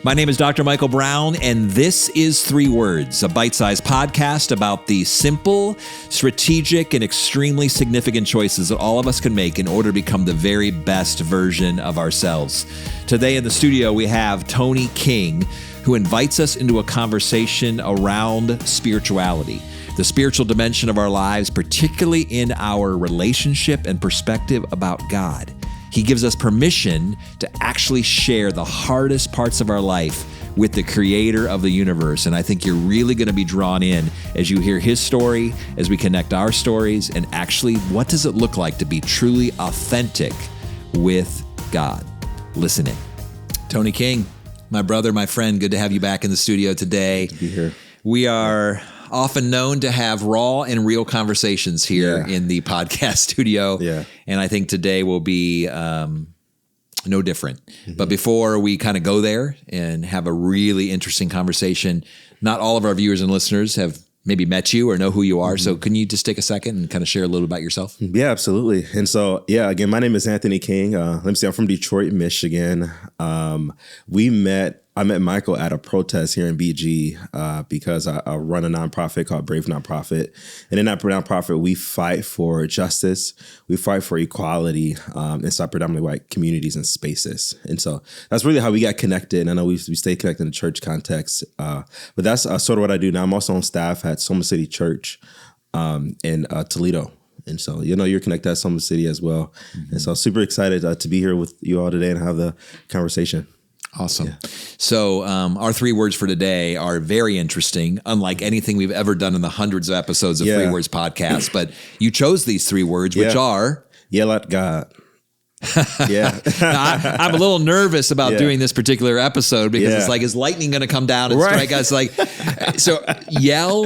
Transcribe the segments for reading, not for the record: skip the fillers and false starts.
My name is Dr. Michael Brown, and this is 3 Words, a bite-sized podcast about the simple, strategic, and extremely significant choices that all of us can make in order to become the very best version of ourselves. Today in the studio, we have Tony King, who invites us into a conversation around spirituality, the spiritual dimension of our lives, particularly in our relationship and perspective about God. He gives us permission to actually share the hardest parts of our life with the creator of the universe. And I think you're really going to be drawn in as you hear his story, as we connect our stories, and actually, what does it look like to be truly authentic with God? Listen in. Tony King, my brother, my friend, good to have you back in the studio today. Good to be here. We are often known to have raw and real conversations here in the podcast studio. Yeah. And I think today will be no different. Mm-hmm. But before we kind of go there and have a really interesting conversation, not all of our viewers and listeners have maybe met you or know who you are. Mm-hmm. So can you just take a second and kind of share a little about yourself? Yeah, absolutely. And so, again, my name is Anthony King. Let me see, I'm from Detroit, Michigan. I met Michael at a protest here in BG because I run a nonprofit called Brave Nonprofit. And in that nonprofit, we fight for justice. We fight for equality inside predominantly white communities and spaces. And so that's really how we got connected. And I know we stay connected in the church context. But that's sort of what I do now. I'm also on staff at Soma City Church in Toledo. And so, you're connected at Soma City as well. Mm-hmm. And so super excited to be here with you all today and have the conversation. Awesome. Yeah. So our 3 words for today are very interesting, unlike anything we've ever done in the hundreds of episodes of 3 Words podcast. But you chose these 3 words, which are... Yell at God. Yeah. I'm a little nervous about doing this particular episode because it's like, is lightning going to come down and strike us? Like, so yell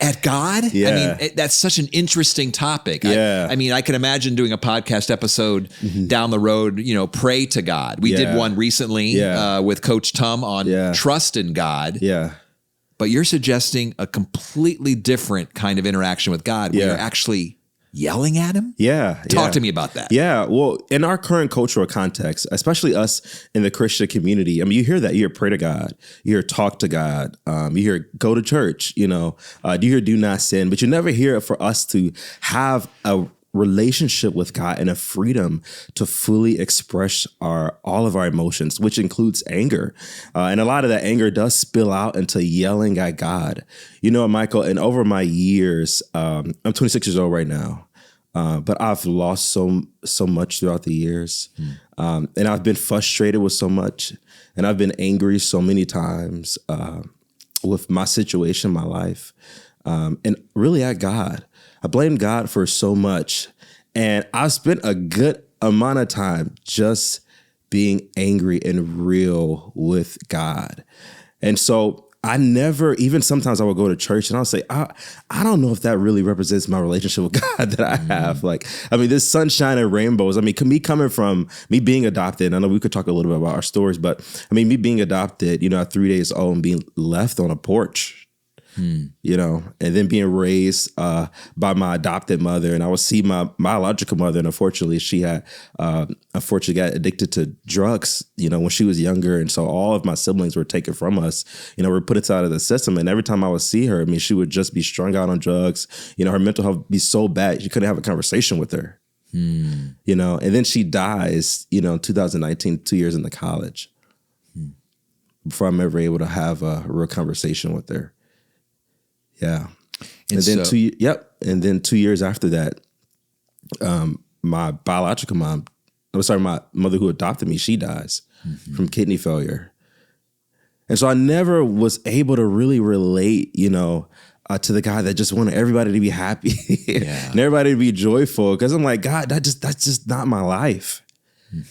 at God? Yeah. I mean, that's such an interesting topic. Yeah. I mean, I can imagine doing a podcast episode down the road, pray to God. We did one recently with Coach Tum on trust in God. Yeah. But you're suggesting a completely different kind of interaction with God where you're actually yelling at him? Yeah. Talk to me about that. Yeah. Well, in our current cultural context, especially us in the Christian community, I mean, you hear that. You hear pray to God. You hear talk to God. You hear go to church, you hear do not sin. But you never hear it for us to have a relationship with God and a freedom to fully express all of our emotions, which includes anger. And a lot of that anger does spill out into yelling at God. Michael, and over my years, I'm 26 years old right now, but I've lost so much throughout the years. And I've been frustrated with so much, and I've been angry so many times with my situation, my life, and really at God. I blame God for so much, and I've spent a good amount of time just being angry and real with God. And so I never, even sometimes I would go to church and I'll say, I don't know if that really represents my relationship with God that I have. Like, I mean, this sunshine and rainbows. I mean, me coming from me being adopted, I know we could talk a little bit about our stories, but I mean, me being adopted, at 3 days old and being left on a porch, and then being raised by my adopted mother. And I would see my biological mother, and unfortunately, she had got addicted to drugs, when she was younger. And so all of my siblings were taken from us, were put inside of the system. And every time I would see her, I mean, she would just be strung out on drugs. Her mental health would be so bad, you couldn't have a conversation with her, and then she dies, 2019, 2 years into college, before I'm ever able to have a real conversation with her. Yeah. And then 2 years after that, my biological mom, my mother who adopted me, she dies from kidney failure. And so I never was able to really relate, to the guy that just wanted everybody to be happy and everybody to be joyful. Cause I'm like, God, that's just not my life.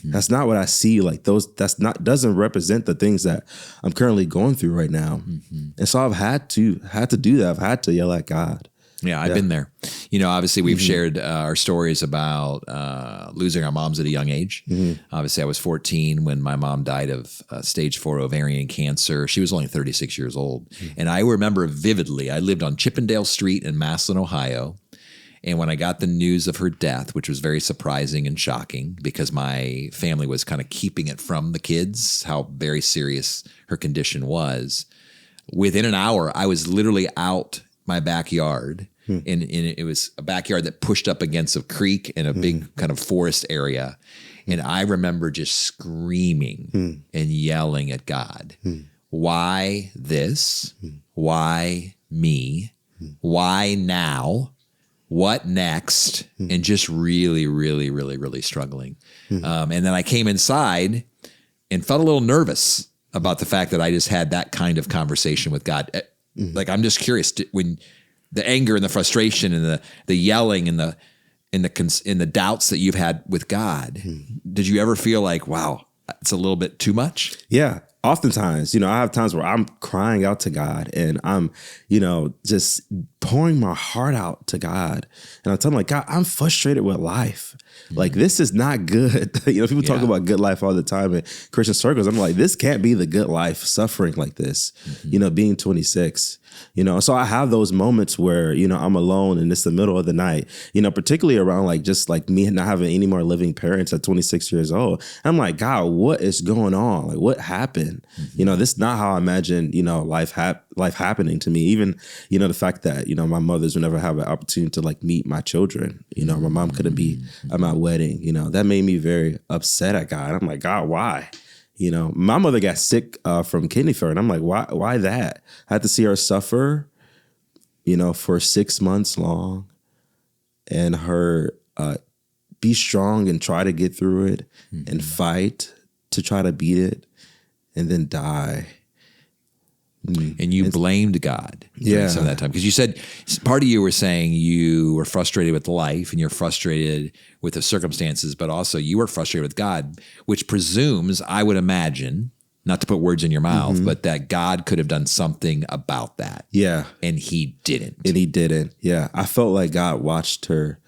That's not what I see. Like doesn't represent the things that I'm currently going through right now. And so I've had to do that. I've had to yell at God. Yeah, I've been there. Obviously we've shared our stories about losing our moms at a young age. Obviously I was 14 when my mom died of stage 4 ovarian cancer. She was only 36 years old. And I remember vividly, I lived on Chippendale Street in Massillon, Ohio. And when I got the news of her death, which was very surprising and shocking because my family was kind of keeping it from the kids, how very serious her condition was, within an hour, I was literally out my backyard. And it was a backyard that pushed up against a creek in a big kind of forest area. And I remember just screaming and yelling at God. Why this? Why me? Why now? What next? And just really, really, really, really struggling. And then I came inside and felt a little nervous about the fact that I just had that kind of conversation with God. Like, I'm just curious, when the anger and the frustration and the yelling and the doubts that you've had with God, did you ever feel like, wow, it's a little bit too much? Yeah. Oftentimes, I have times where I'm crying out to God and I'm, just pouring my heart out to God. And I'm telling him, like, God, I'm frustrated with life. Like, this is not good. People talk about good life all the time in Christian circles. I'm like, this can't be the good life, suffering like this, being 26. So I have those moments where, I'm alone and it's the middle of the night, particularly around just me not having any more living parents at 26 years old. I'm like, God, what is going on? Like, what happened? This is not how I imagined, life happening to me. Even, the fact that, my mothers would never have an opportunity to meet my children. My mom couldn't be at my wedding, that made me very upset at God. I'm like, God, why? My mother got sick from kidney failure. And I'm like, why that? I had to see her suffer, for 6 months long and her be strong and try to get through it and fight to try to beat it and then die. And you blamed God during some of that time. Because you said, part of you were saying you were frustrated with life and you're frustrated with the circumstances, but also you were frustrated with God, which presumes, I would imagine, not to put words in your mouth, but that God could have done something about that. Yeah. And he didn't. Yeah. I felt like God watched her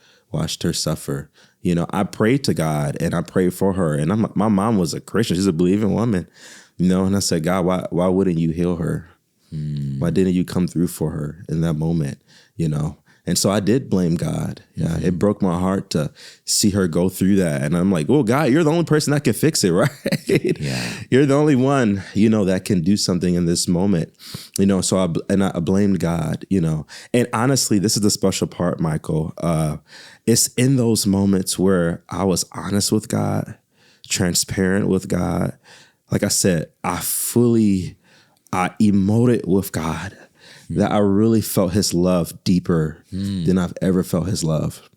suffer. I prayed to God and I prayed for her. And my mom was a Christian. She's a believing woman. And I said, God, why wouldn't you heal her? Why didn't you come through for her in that moment? And so I did blame God. Yeah, it broke my heart to see her go through that. And I'm like, well, God, you're the only person that can fix it, right? Yeah. You're the only one, that can do something in this moment. So I blamed God, And honestly, this is the special part, Michael. It's in those moments where I was honest with God, transparent with God. Like I said, I emoted with God, that I really felt his love deeper than I've ever felt his love.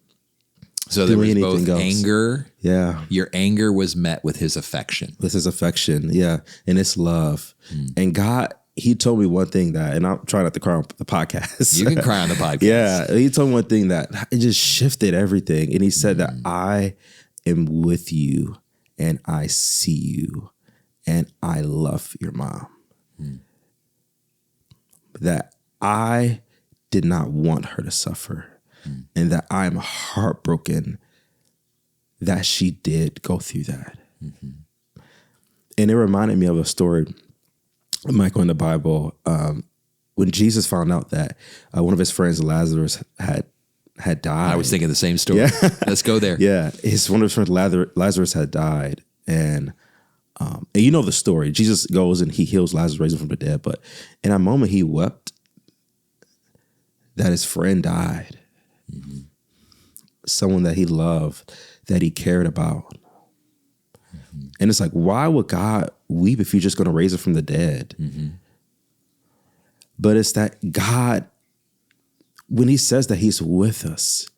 So there was both anger. Yeah. Your anger was met with his affection. Yeah. And his love. And God, he told me one thing and I'm trying not to cry on the podcast. You can cry on the podcast. Yeah. He told me one thing that it just shifted everything. And he said that I am with you and I see you. And I love your mom. That I did not want her to suffer. And that I'm heartbroken that she did go through that. And it reminded me of a story, Michael, in the Bible, when Jesus found out that one of his friends, Lazarus, had died. I was thinking the same story. Yeah. Let's go there. Yeah. One of his friends, Lazarus, had died. And you know the story. Jesus goes and he heals Lazarus, raises him from the dead. But in a moment, he wept that his friend died. Someone that he loved, that he cared about. And it's like, why would God weep if you're just going to raise him from the dead? But it's that God, when he says that he's with us,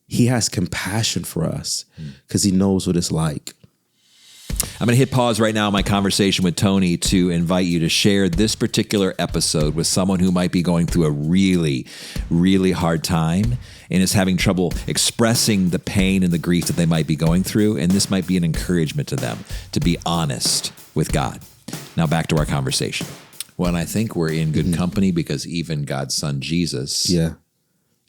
he has compassion for us because he knows what it's like. I'm going to hit pause right now in my conversation with Tony to invite you to share this particular episode with someone who might be going through a really, really hard time and is having trouble expressing the pain and the grief that they might be going through. And this might be an encouragement to them to be honest with God. Now back to our conversation. Well, and I think we're in good company because even God's son, Jesus,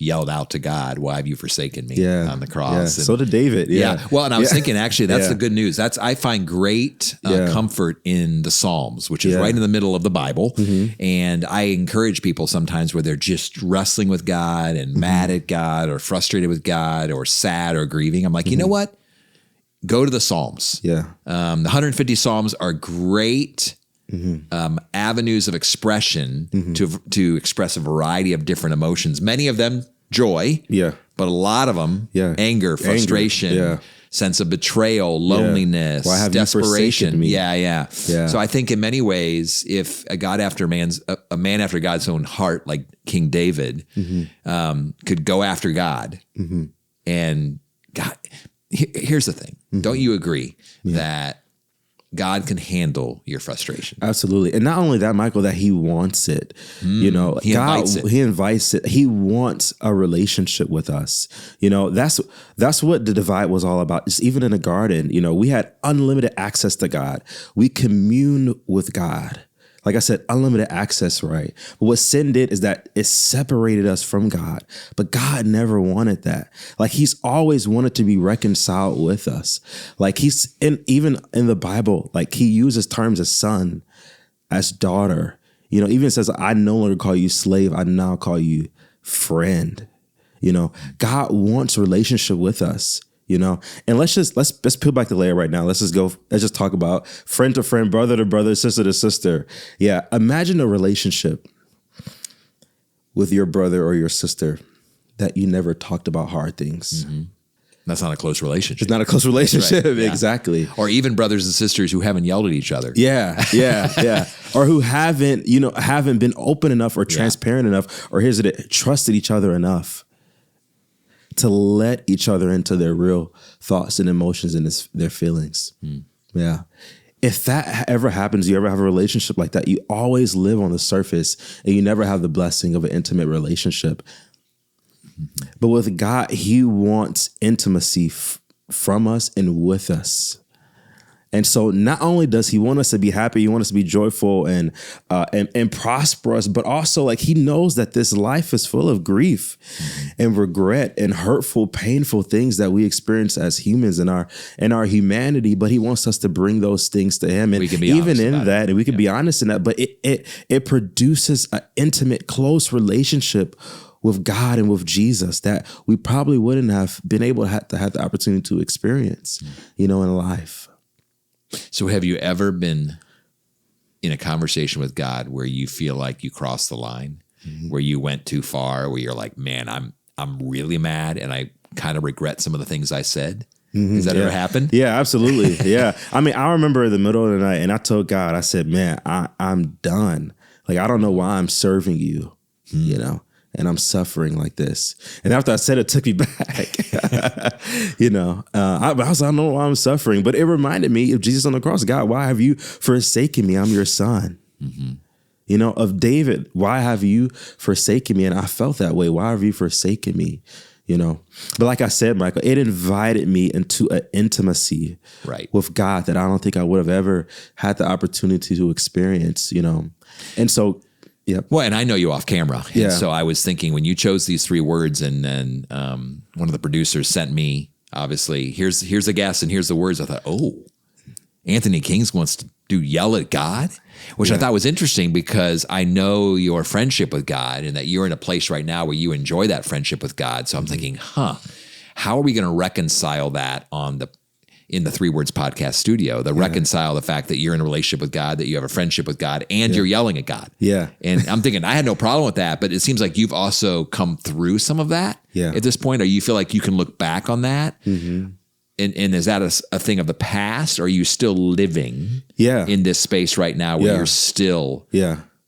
yelled out to God, "Why have you forsaken me?" on the cross. Yeah. And, so did David. Yeah. Well, and I was thinking, actually, that's the good news. I find great comfort in the Psalms, which is right in the middle of the Bible. And I encourage people sometimes where they're just wrestling with God and mad at God or frustrated with God or sad or grieving. I'm like, you know what? Go to the Psalms. Yeah. The 150 Psalms are great avenues of expression to express a variety of different emotions. Many of them joy, but a lot of them anger, frustration, sense of betrayal, loneliness, Why have desperation. You forsaken me? Yeah. So I think in many ways, if a man after God's own heart, like King David, could go after God, and God, here's the thing: don't you agree that God can handle your frustration? Absolutely. And not only that, Michael, that he wants it. You know, he invites it. He invites it. He wants a relationship with us. You know, that's what the divide was all about. Just even in the garden, you know, we had unlimited access to God. We commune with God. Like I said, unlimited access, right? But what sin did is that it separated us from God. But God never wanted that. Like he's always wanted to be reconciled with us. Like even in the Bible, like he uses terms as son, as daughter. You know, even says, I no longer call you slave. I now call you friend. You know, God wants relationship with us. You know, and let's peel back the layer right now. Let's just talk about friend to friend, brother to brother, sister to sister. Yeah. Imagine a relationship with your brother or your sister that you never talked about hard things. That's not a close relationship. It's not a close relationship. Right. Yeah. Exactly. Or even brothers and sisters who haven't yelled at each other. Yeah. Or who haven't been open enough or transparent enough, or trusted each other enough to let each other into their real thoughts and emotions and their feelings. Yeah. If that ever happens, you ever have a relationship like that, you always live on the surface and you never have the blessing of an intimate relationship. But with God, he wants intimacy from us and with us. And so not only does he want us to be happy, he wants us to be joyful and prosperous, but also like he knows that this life is full of grief and regret and hurtful, painful things that we experience as humans in our humanity. But he wants us to bring those things to him, and we can be even in that, and we can be honest in that. But it produces an intimate, close relationship with God and with Jesus that we probably wouldn't have been able to have the opportunity to experience, in life. So have you ever been in a conversation with God where you feel like you crossed the line, where you went too far, where you're like, man, I'm really mad and I kind of regret some of the things I said? Has that ever happened? Yeah, absolutely. Yeah. I mean, I remember in the middle of the night and I told God, I said, man, I'm done. Like, I don't know why I'm serving you, and I'm suffering like this. And after I said it, took me back. I was like, I don't know why I'm suffering. But it reminded me of Jesus on the cross. God, why have you forsaken me? I'm your son. Of David, why have you forsaken me? And I felt that way. Why have you forsaken me? But like I said, Michael, it invited me into an intimacy with God that I don't think I would have ever had the opportunity to experience, And so, yeah. Well, and I know you off camera. And so I was thinking when you chose these three words and then one of the producers sent me, obviously, here's a guess and here's the words. I thought, oh, Anthony Kings wants to do yell at God, which I thought was interesting because I know your friendship with God and that you're in a place right now where you enjoy that friendship with God. So I'm thinking, how are we going to reconcile that in the 3 Words Podcast studio, reconcile the fact that you're in a relationship with God, that you have a friendship with God, and you're yelling at God. Yeah. And I'm thinking, I had no problem with that, but it seems like you've also come through some of that at this point. Or you feel like you can look back on that? And is that a thing of the past? Or are you still living in this space right now where you're still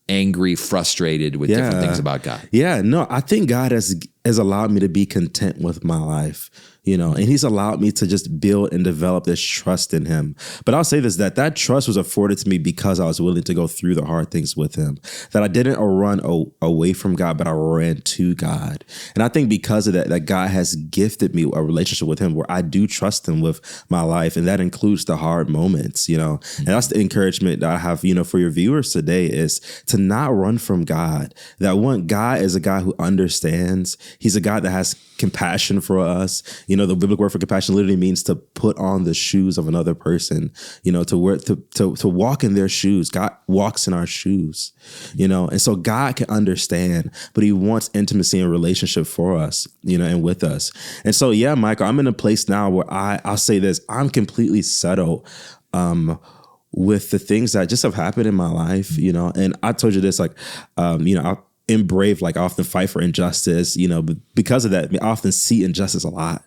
angry, frustrated with different things about God? Yeah, no, I think God has allowed me to be content with my life. and he's allowed me to just build and develop this trust in him. But I'll say this, that trust was afforded to me because I was willing to go through the hard things with him, that I didn't run away from God, but I ran to God. And I think because of that God has gifted me a relationship with him where I do trust him with my life. And that includes the hard moments, and that's the encouragement that I have, for your viewers today, is to not run from God. That one, God is a God who understands. He's a God that has compassion for us. The biblical word for compassion literally means to put on the shoes of another person, to walk in their shoes. God walks in our shoes, and so God can understand, but he wants intimacy and relationship for us, and with us. And so, yeah, Michael, I'm in a place now where I'll say this, I'm completely settled, with the things that just have happened in my life, and I told you this, in Brave, I often fight for injustice, but because of that, I often see injustice a lot.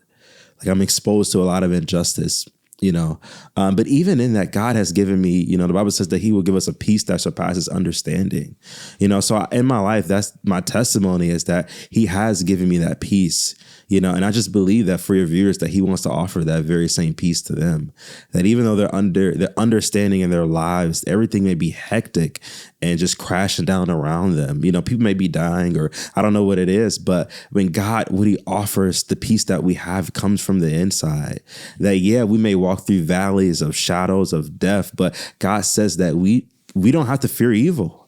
I'm exposed to a lot of injustice, but even in that, God has given me, the Bible says that he will give us a peace that surpasses understanding, so in my life, that's my testimony, is that he has given me that peace, and I just believe that for your viewers, that he wants to offer that very same peace to them, that even though they're understanding in their lives, everything may be hectic and just crashing down around them. People may be dying, or I don't know what it is, but when God, what he offers, the peace that we have comes from the inside, that, yeah, we may walk through valleys of shadows of death, but God says that we don't have to fear evil,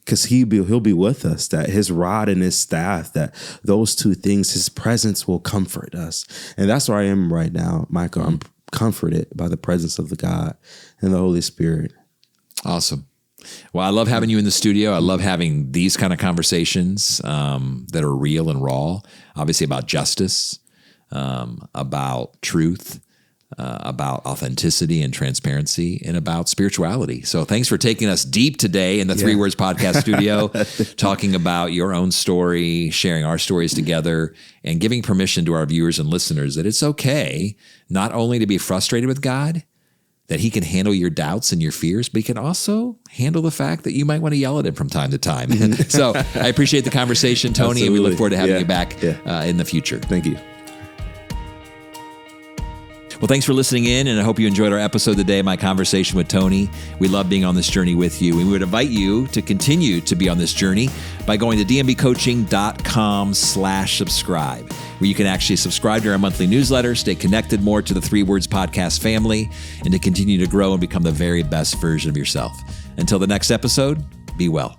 because he'll be with us, that his rod and his staff, that those two things, his presence will comfort us. And that's where I am right now, Michael. I'm comforted by the presence of the God and the Holy Spirit. Awesome. Well, I love having you in the studio. I love having these kind of conversations that are real and raw, obviously about justice, about truth, about authenticity and transparency, and about spirituality. So thanks for taking us deep today in the Three Words Podcast studio, talking about your own story, sharing our stories together, and giving permission to our viewers and listeners that it's okay not only to be frustrated with God, that he can handle your doubts and your fears, but he can also handle the fact that you might want to yell at him from time to time. So I appreciate the conversation, Tony, Absolutely. And we look forward to having you back in the future. Thank you. Well, thanks for listening in, and I hope you enjoyed our episode today, my conversation with Tony. We love being on this journey with you, and we would invite you to continue to be on this journey by going to dmbcoaching.com/subscribe, where you can actually subscribe to our monthly newsletter, stay connected more to the Three Words Podcast family, and to continue to grow and become the very best version of yourself. Until the next episode, be well.